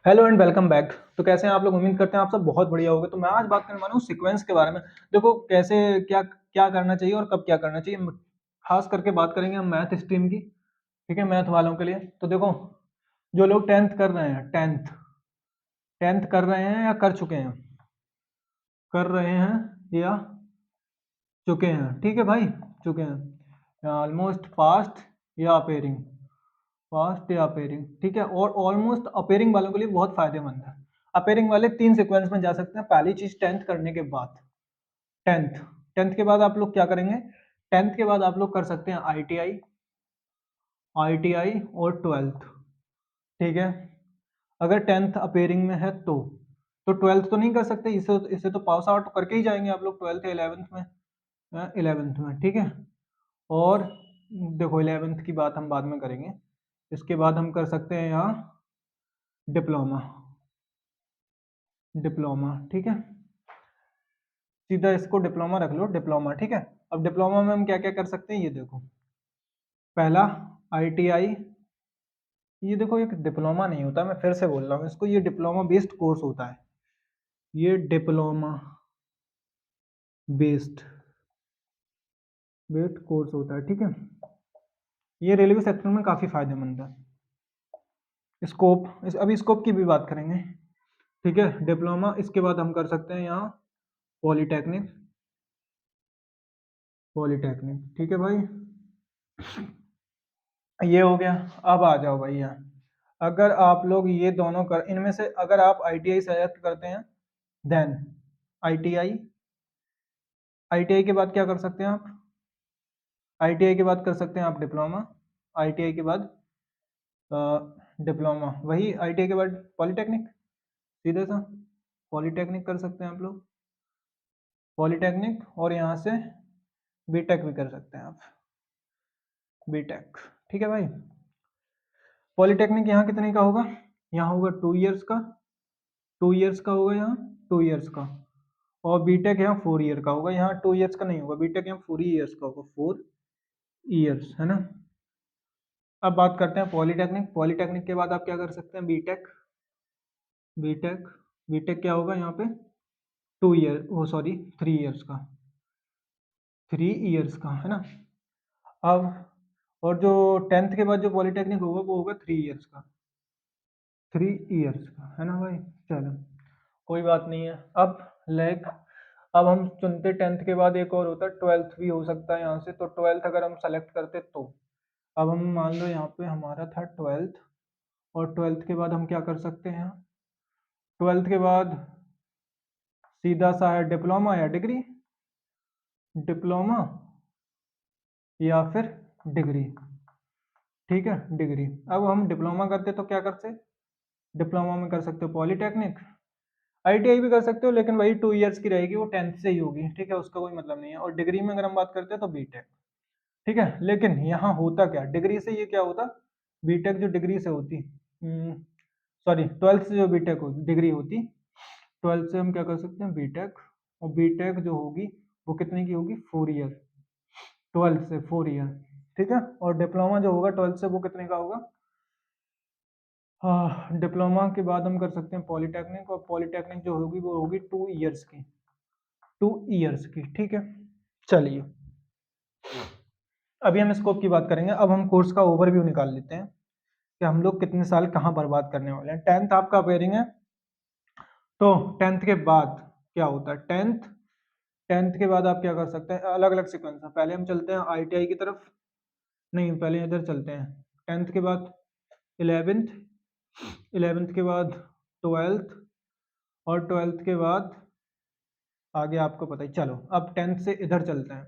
Hello and welcome back. तो कैसे हैं आप लोग? उम्मीद करते हैं आप सब बहुत बढ़िया होंगे। तो मैं आज बात करने वाला हूँ सीक्वेंस के बारे में। देखो कैसे क्या क्या करना चाहिए और कब क्या करना चाहिए। खास करके बात करेंगे हम मैथ स्ट्रीम की। ठीक है, मैथ वालों के लिए। तो देखो, जो लोग टेंथ कर रहे हैं, टेंथ टेंथ कर रहे हैं या कर चुके हैं, कर रहे हैं या चुके हैं, ठीक है भाई, चुके हैं, ऑलमोस्ट पास्ट या अपेयरिंग, फास्ट या अपेयरिंग, ठीक है। और ऑलमोस्ट अपेयरिंग वालों के लिए बहुत फायदेमंद है। अपेयरिंग वाले तीन सीक्वेंस में जा सकते हैं। पहली चीज, टेंथ करने के बाद, टेंथ टेंथ के बाद आप लोग क्या करेंगे? टेंथ के बाद आप लोग कर सकते हैं आईटीआई, आईटीआई और ट्वेल्थ, ठीक है। अगर टेंथ अपेयरिंग में है तो ट्वेल्थ तो नहीं कर सकते, इसे इसे तो पास आउट करके ही जाएंगे आप लोग ट्वेल्थ या इलेवेंथ में, इलेवेंथ में, ठीक है। और देखो, इलेवेंथ की बात हम बाद में करेंगे। इसके बाद हम कर सकते हैं यहाँ डिप्लोमा, डिप्लोमा, ठीक है। सीधा इसको डिप्लोमा रख लो, डिप्लोमा, ठीक है। अब डिप्लोमा में हम क्या क्या कर सकते हैं, ये देखो। पहला, आईटीआई। ये देखो, एक डिप्लोमा नहीं होता, मैं फिर से बोल रहा हूँ इसको, ये डिप्लोमा बेस्ड कोर्स होता है। ये डिप्लोमा बेस्ड बेस्ड कोर्स होता है, ठीक है। ये रेलवे सेक्टर में काफी फायदेमंद है। अभी स्कोप की भी बात करेंगे, ठीक है। डिप्लोमा, इसके बाद हम कर सकते हैं यहाँ पॉलीटेक्निक, पॉलीटेक्निक, ठीक है भाई। ये हो गया। अब आ जाओ भाई यहाँ। अगर आप लोग ये दोनों कर, इनमें से अगर आप आईटीआई सेलेक्ट करते हैं, देन आईटीआई, आईटीआई के बाद क्या कर सकते हैं आप? आईटीआई के बाद कर सकते हैं आप डिप्लोमा, आईटीआई के बाद डिप्लोमा, वही आईटीआई के बाद पॉलीटेक्निक, सीधे सा पॉलीटेक्निक कर सकते हैं आप लोग, पॉलीटेक्निक। और यहाँ से बीटेक भी कर सकते हैं आप, बीटेक, ठीक है भाई। पॉलीटेक्निक यहाँ कितने का होगा? यहाँ होगा 2 इयर्स का, 2 इयर्स का होगा यहाँ, 2 इयर्स का। और बीटेक यहाँ 4 ईयर का होगा, यहाँ 2 इयर्स का नहीं होगा, बीटेक यहाँ 4 इयर्स का होगा, 4 इयर्स, है ना। अब बात करते हैं पॉलीटेक्निक। पॉलीटेक्निक के बाद आप क्या कर सकते हैं? बीटेक, बीटेक, बीटेक क्या होगा यहाँ पे? 2 ईयर, वो सॉरी 3 इयर्स का, 3 इयर्स का, है ना। अब और जो टेंथ के बाद जो पॉलीटेक्निक होगा वो होगा 3 इयर्स का, 3 इयर्स का, है ना भाई। चलो, कोई बात नहीं है। अब लाइक, अब हम चुनते टेंथ के बाद एक और होता है, ट्वेल्थ भी हो सकता है यहाँ से। तो ट्वेल्थ अगर हम सेलेक्ट करते तो, अब हम मान लो यहाँ पे हमारा था ट्वेल्थ, और ट्वेल्थ के बाद हम क्या कर सकते हैं? ट्वेल्थ के बाद सीधा सा है डिप्लोमा या डिग्री, डिप्लोमा या फिर डिग्री, ठीक है, डिग्री। अब हम डिप्लोमा करते तो क्या करते? डिप्लोमा में कर सकते हो पॉलीटेक्निक, आईटीआई भी कर सकते हो, लेकिन वही 2 इयर्स की रहेगी, वो टेंथ से ही होगी, ठीक है, उसका कोई मतलब नहीं है। और डिग्री में अगर हम बात करते हैं तो बीटेक, ठीक है। लेकिन यहाँ होता क्या, डिग्री से ये क्या होता? बीटेक जो डिग्री से होती, सॉरी, ट्वेल्थ से जो बीटेक होती, डिग्री होती, ट्वेल्थ से हम क्या कर सकते हैं? बीटेक। और बीटेक जो होगी वो कितने की होगी? 4 ईयर, ट्वेल्थ से 4 ईयर, ठीक है। और डिप्लोमा जो होगा ट्वेल्थ से, वो कितने का होगा? हाँ, डिप्लोमा के बाद हम कर सकते हैं पॉलीटेक्निक, और पॉलीटेक्निक जो होगी वो होगी 2 इयर्स की, 2 इयर्स की, ठीक है। चलिए, अभी हम स्कोप की बात करेंगे। अब हम कोर्स का ओवरव्यू निकाल लेते हैं कि हम लोग कितने साल कहाँ बर्बाद करने वाले हैं। टेंथ आपका अपेयरिंग है, तो टेंथ के बाद क्या होता है? टेंथ, टेंथ के बाद आप क्या कर सकते हैं? अलग अलग सीक्वेंस है। पहले हम चलते हैं आईटीआई की तरफ, नहीं, पहले इधर चलते हैं। टेंथ के बाद इलेवेंथ, इलेवेंथ के बाद ट्वेल्थ, और ट्वेल्थ के बाद आगे आपको पता ही। चलो, अब टेंथ से इधर चलते हैं।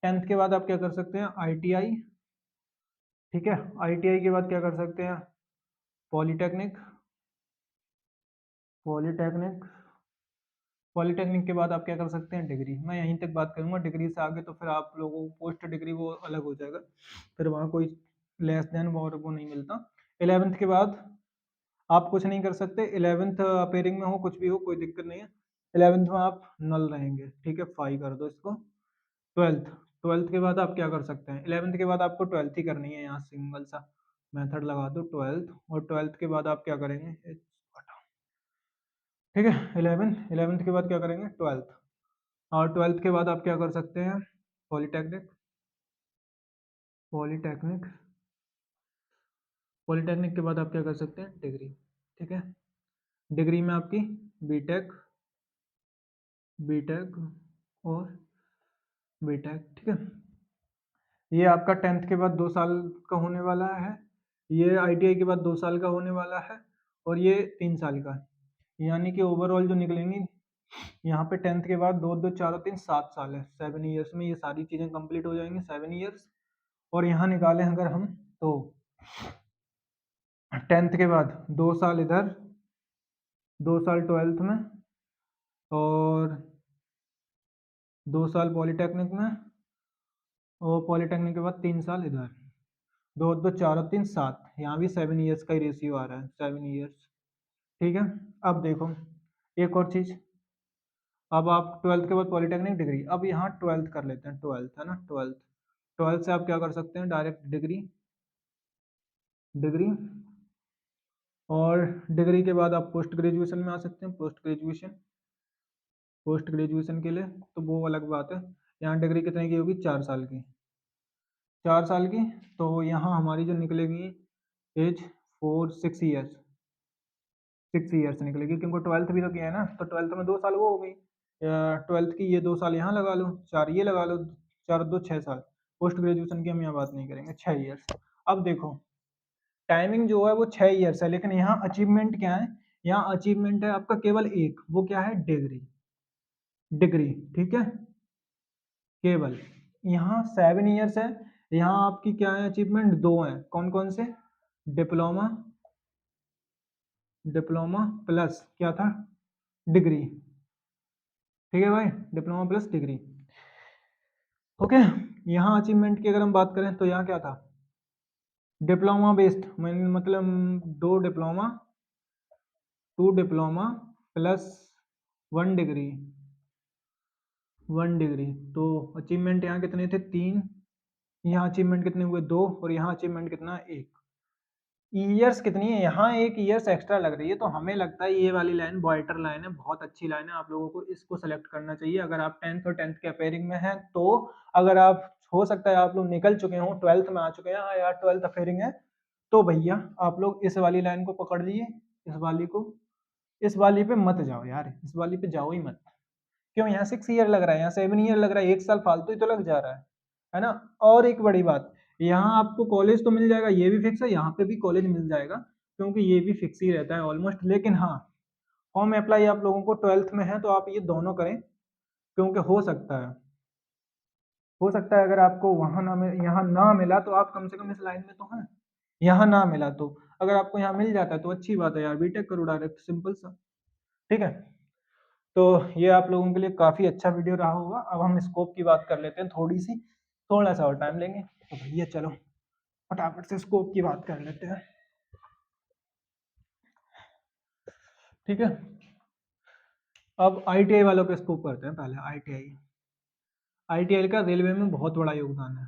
टेंथ के बाद आप क्या कर सकते हैं? आईटीआई, ठीक है। आईटीआई के बाद क्या कर सकते हैं? पॉलीटेक्निक, पॉलीटेक्निक, पॉलीटेक्निक के बाद आप क्या कर सकते हैं? डिग्री। मैं यहीं तक बात करूंगा, डिग्री से आगे तो फिर आप लोगों को पोस्ट डिग्री वो अलग हो जाएगा, फिर वहाँ कोई लेस देन और वो नहीं मिलता। इलेवेंथ के बाद आप कुछ नहीं कर सकते, इलेवेंथ अपेयरिंग में हो, कुछ भी हो, कोई दिक्कत नहीं है। इलेवेंथ में आप नल रहेंगे, ठीक है, फाई कर दो इसको। ट्वेल्थ, ट्वेल्थ के बाद आप क्या कर सकते हैं? इलेवेंथ के बाद आपको ट्वेल्थ ही करनी है, यहाँ सिंगल सा मेथड लगा दो, ट्वेल्थ। और ट्वेल्थ के बाद आप क्या करेंगे? ठीक है, 11th के बाद क्या करेंगे, 12th। और 12th के बाद आप क्या कर सकते हैं, पॉलीटेक्निक। पॉलीटेक्निक पॉलीटेक्निक के बाद आप क्या कर सकते हैं, डिग्री। ठीक है, डिग्री में आपकी बीटेक, बीटेक और बीटेक। ठीक है, ये आपका 10th के बाद 2 साल का होने वाला है, ये आईटीआई के बाद 2 साल का होने वाला है, और ये 3 साल का है। यानी कि ओवरऑल जो निकलेंगी यहाँ पे 10th के बाद 2 2 4 3 7 साल है, 7 ईयर्स में ये सारी चीज़ें कंप्लीट हो जाएंगी, 7 ईयर्स। और यहाँ निकालें अगर हम तो 10th के बाद 2 साल इधर, 2 साल 12th में, और 2 साल पॉलीटेक्निक में, और पॉलीटेक्निक के बाद 3 साल इधर। 2 2 4 और 3 7, यहाँ भी 7 ईयर्स का ही रेशियो आ रहा है, 7 ईयर्स। ठीक है, अब देखो एक और चीज़, अब आप 12th के बाद पॉलीटेक्निक डिग्री, अब यहाँ 12th कर लेते हैं, 12th है ना, 12th से आप क्या कर सकते हैं, डायरेक्ट डिग्री, डिग्री। और डिग्री के बाद आप पोस्ट ग्रेजुएशन में आ सकते हैं, पोस्ट ग्रेजुएशन के लिए तो वो अलग बात है। यहाँ डिग्री कितने की होगी, 4 साल की, 4 साल की। तो यहाँ हमारी जो निकलेगी एज 6 ईयर्स, 6 ईयर्स निकलेगी, क्योंकि 12th भी तो किया है ना, तो 12th में 2 साल वो हो गई, 12th की ये 2 साल यहाँ लगा लो, 4 ये लगा लो, 4 2 6 साल। पोस्ट ग्रेजुएशन की हम यहाँ बात नहीं करेंगे, 6 ईयर्स। अब देखो टाइमिंग जो है वो 6 ईयर्स है, लेकिन यहाँ अचीवमेंट क्या है, यहाँ अचीवमेंट है आपका केवल एक, वो क्या है, डिग्री, डिग्री। ठीक है, केवल यहाँ 7 ईयर्स है, यहाँ आपकी क्या है अचीवमेंट, दो है, कौन कौन से, डिप्लोमा, डिप्लोमा प्लस क्या था, डिग्री। ठीक है भाई, डिप्लोमा प्लस डिग्री। ओके, यहाँ अचीवमेंट की अगर हम बात करें तो यहाँ क्या था, डिप्लोमा बेस्ड, मतलब 2 diploma, 2 diploma plus 1 degree, 1 degree. तो अचीवमेंट यहाँ कितने थे, 3, यहाँ अचीवमेंट कितने हुए, 2, और यहाँ अचीवमेंट कितना, 1। ईयर्स कितनी है, यहाँ 1 ईयर्स एक्स्ट्रा लग रही है, तो हमें लगता है ये वाली लाइन बॉयटर लाइन है, बहुत अच्छी लाइन है, आप लोगों को इसको सेलेक्ट करना चाहिए अगर आप 10th और 10th के अपेयरिंग में हैं। तो अगर आप, हो सकता है आप लोग निकल चुके हों, 12th में आ चुके हैं, हाँ यार 12th अपेयरिंग है, तो भैया आप लोग इस वाली लाइन को पकड़ लिए, इस वाली को, इस वाली पे मत जाओ यार, इस वाली पे जाओ ही मत। क्यों, यहाँ 6 ईयर लग रहा है, यहाँ 7 ईयर लग रहा है, 1 साल फालतू ही तो लग जा रहा है ना। और एक बड़ी बात, यहाँ आपको कॉलेज तो मिल जाएगा, ये भी फिक्स है, यहाँ पे भी कॉलेज मिल जाएगा, क्योंकि ये भी फिक्स ही रहता है ऑलमोस्ट। लेकिन हाँ, फॉर्म अप्लाई आप लोगों को 12th में है, तो आप ये दोनों करें, क्योंकि हो सकता है अगर आपको वहाँ ना मिल, यहाँ ना मिला, तो आप कम से कम इस लाइन में तो हैं, यहाँ ना मिला तो अगर आपको यहाँ मिल जाता है तो अच्छी बात है यार, बीटेक करो डायरेक्ट, सिंपल सा। ठीक है, तो ये आप लोगों के लिए काफ़ी अच्छा वीडियो रहा होगा। अब हम स्कोप की बात कर लेते हैं थोड़ी सी, थोड़ा सा और टाइम लेंगे, तो भैया चलो फटाफट से स्कोप की बात कर लेते हैं। ठीक है, अब आईटीआई वालों पे स्कोप करते हैं पहले। आईटीआई, आईटीआई का रेलवे में बहुत बड़ा योगदान है,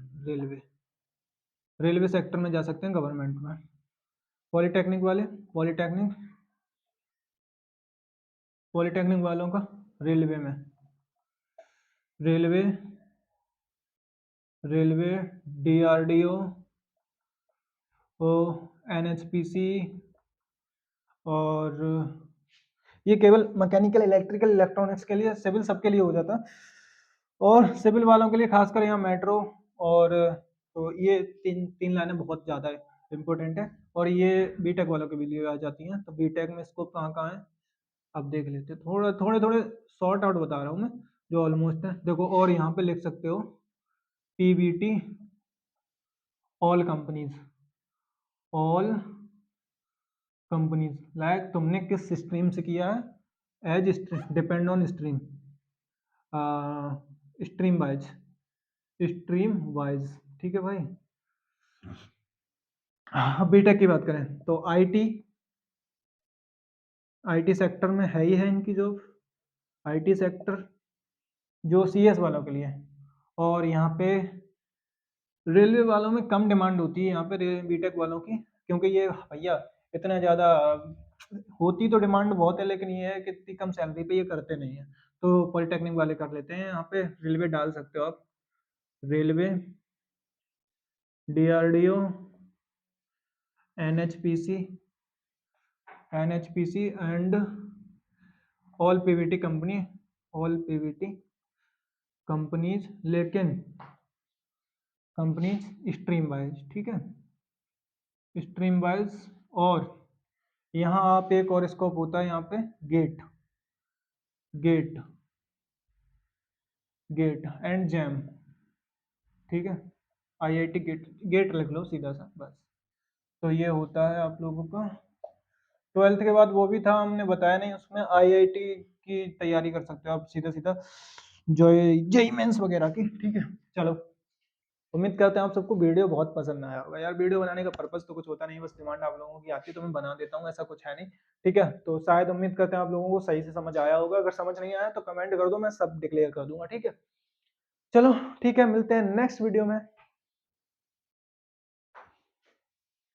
रेलवे सेक्टर में जा सकते हैं, गवर्नमेंट में। पॉलीटेक्निक वाले, पॉलीटेक्निक पॉलीटेक्निक वालों का रेलवे में, रेलवे, रेलवे, डीआरडीओ, ओ, एनएचपीसी, और ये केवल मैकेनिकल, इलेक्ट्रिकल, इलेक्ट्रॉनिक्स के लिए, सिविल सबके लिए हो जाता है। और सिविल वालों के लिए खासकर यहाँ मेट्रो, और तो ये तीन तीन लाइनें बहुत ज़्यादा इम्पोर्टेंट है। और ये बीटेक वालों के भी लिए आ जाती हैं। तो बीटेक में स्कोप कहाँ कहाँ है, अब देख लेते हैं, थोड़ा थोड़े थोड़े शॉर्ट आउट बता रहा हूँ मैं, जो ऑलमोस्ट है। देखो, और यहाँ पे लिख सकते हो PVT, all companies, all companies, like तुमने किस स्ट्रीम से किया है, as depend on stream, stream wise, stream wise. ठीक है भाई। अब बीटेक की बात करें तो आईटी, आईटी सेक्टर में है ही है इनकी जॉब, आईटी सेक्टर जो सीएस वालों के लिए है। और यहाँ पे रेलवे वालों में कम डिमांड होती है यहाँ पे बीटेक वालों की, क्योंकि ये भैया इतना ज़्यादा होती तो डिमांड बहुत है, लेकिन ये है कि इतनी कम सैलरी पे ये करते नहीं है, तो पॉलिटेक्निक वाले कर लेते हैं। यहाँ पे रेलवे डाल सकते हो आप, railway, DRDO, NHPC, NHPC and all Pvt company, all Pvt companies, लेकिन कंपनीज स्ट्रीम वाइज, ठीक है, स्ट्रीम वाइज। और यहाँ आप एक और स्कोप होता है यहाँ पे, GATE, GATE, GATE and JAM, ठीक है, आईआईटी गेट, गेट लिख लो सीधा सा बस। तो ये होता है आप लोगों का। 12th के बाद वो भी था, हमने बताया नहीं, उसमें आईआईटी की तैयारी कर सकते हो आप सीधा सीधा, जो जेई मेंस वगैरह की, ठीक है। चलो, उम्मीद करते हैं आप सबको वीडियो बहुत पसंद आया होगा। यार वीडियो बनाने का पर्पस तो कुछ होता नहीं, बस डिमांड आप लोगों की आती है तो मैं बना देता हूँ, ऐसा कुछ है नहीं, ठीक है। तो शायद उम्मीद करते हैं आप लोगों को सही से समझ आया होगा, अगर समझ नहीं आया तो कमेंट कर दो, मैं सब डिक्लेयर कर दूंगा, ठीक है। चलो ठीक है, मिलते हैं नेक्स्ट वीडियो में।